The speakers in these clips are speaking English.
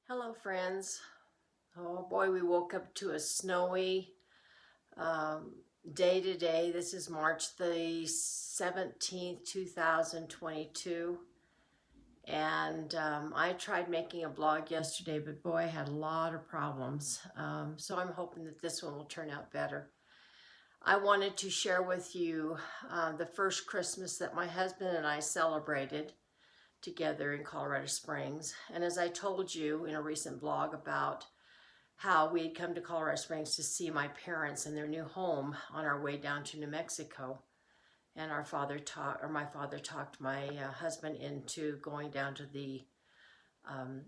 Hello friends. Oh boy, we woke up to a snowy day today. This is March the 17th, 2022. And I tried making a blog yesterday, but boy, I had a lot of problems. So I'm hoping that this one will turn out better. I wanted to share with you the first Christmas that my husband and I celebrated together in Colorado Springs. And as I told you in a recent blog about how we had come to Colorado Springs to see my parents in their new home on our way down to New Mexico. And my father talked my husband into going down to the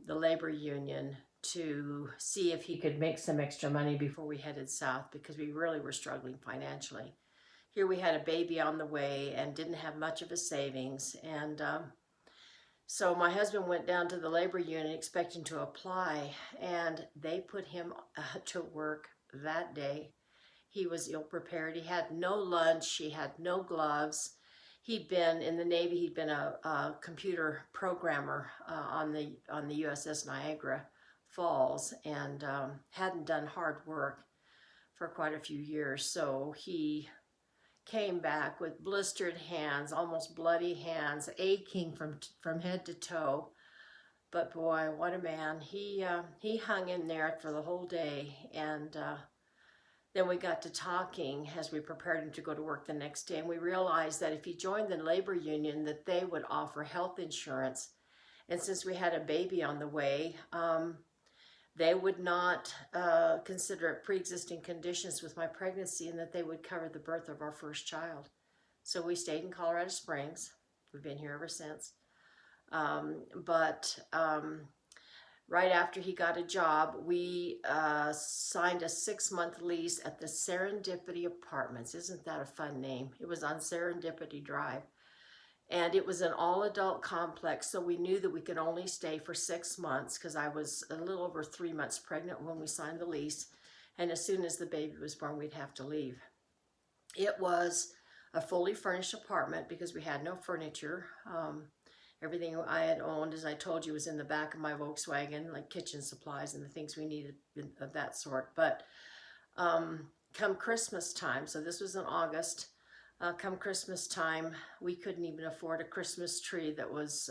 labor union to see if he could make some extra money before we headed south, because we really were struggling financially. Here we had a baby on the way and didn't have much of a savings, and so my husband went down to the labor union expecting to apply, and they put him to work that day. He was ill prepared. He had no lunch. He had no gloves. He'd been in the Navy. He'd been a computer programmer on the USS Niagara Falls, and hadn't done hard work for quite a few years. So he came back with blistered hands, almost bloody hands, aching from head to toe. But boy, what a man. He hung in there for the whole day. And then we got to talking as we prepared him to go to work the next day. And we realized that if he joined the labor union, that they would offer health insurance. And since we had a baby on the way, they would not consider it pre-existing conditions with my pregnancy, and that they would cover the birth of our first child. So we stayed in Colorado Springs. We've been here ever since. Right after he got a job, we signed a 6-month lease at the Serendipity Apartments. Isn't that a fun name? It was on Serendipity Drive. And it was an all-adult complex, so we knew that we could only stay for 6 months, because I was a little over 3 months pregnant when we signed the lease. And as soon as the baby was born, we'd have to leave. It was a fully furnished apartment because we had no furniture. Everything I had owned, as I told you, was in the back of my Volkswagen, like kitchen supplies and the things we needed of that sort. But come Christmas time, so this was in August, come Christmas time, we couldn't even afford a Christmas tree that was,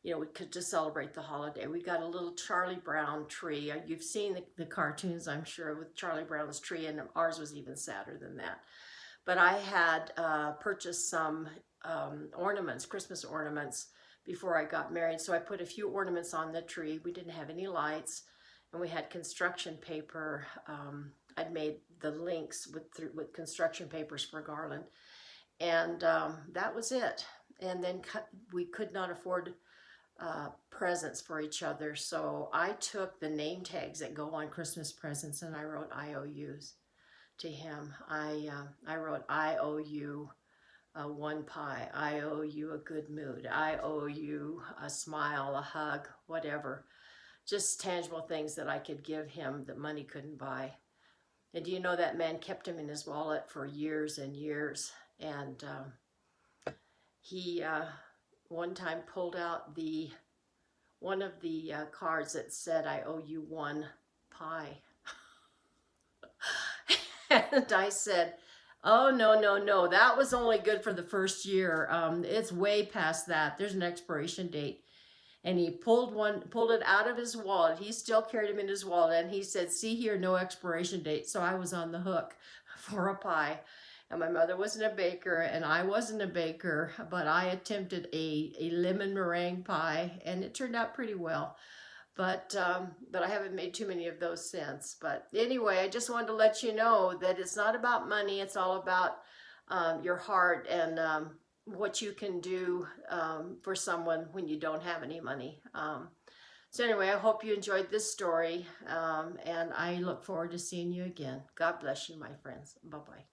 we could just celebrate the holiday. We got a little Charlie Brown tree. You've seen the cartoons, I'm sure, with Charlie Brown's tree, and ours was even sadder than that. But I had purchased some ornaments, Christmas ornaments, before I got married. So I put a few ornaments on the tree. We didn't have any lights, and we had construction paper. I'd made the links with construction papers for garland, and that was it. And then we could not afford presents for each other, so I took the name tags that go on Christmas presents and I wrote IOUs to him. I wrote, I owe you one pie, I owe you a good mood, I owe you a smile, a hug, whatever. Just tangible things that I could give him that money couldn't buy. And do you know that man kept him in his wallet for years and years? And he one time pulled out one of the cards that said, I owe you one pie. And I said, oh, no, that was only good for the first year. It's way past that. There's an expiration date. And he pulled it out of his wallet. He still carried him in his wallet, and he said, see here, no expiration date. So I was on the hook for a pie. And my mother wasn't a baker, and I wasn't a baker, but I attempted a lemon meringue pie, and it turned out pretty well. But I haven't made too many of those since. But anyway, I just wanted to let you know that it's not about money. It's all about your heart and what you can do for someone when you don't have any money. So anyway, I hope you enjoyed this story, and I look forward to seeing you again. God bless you, my friends. Bye-bye.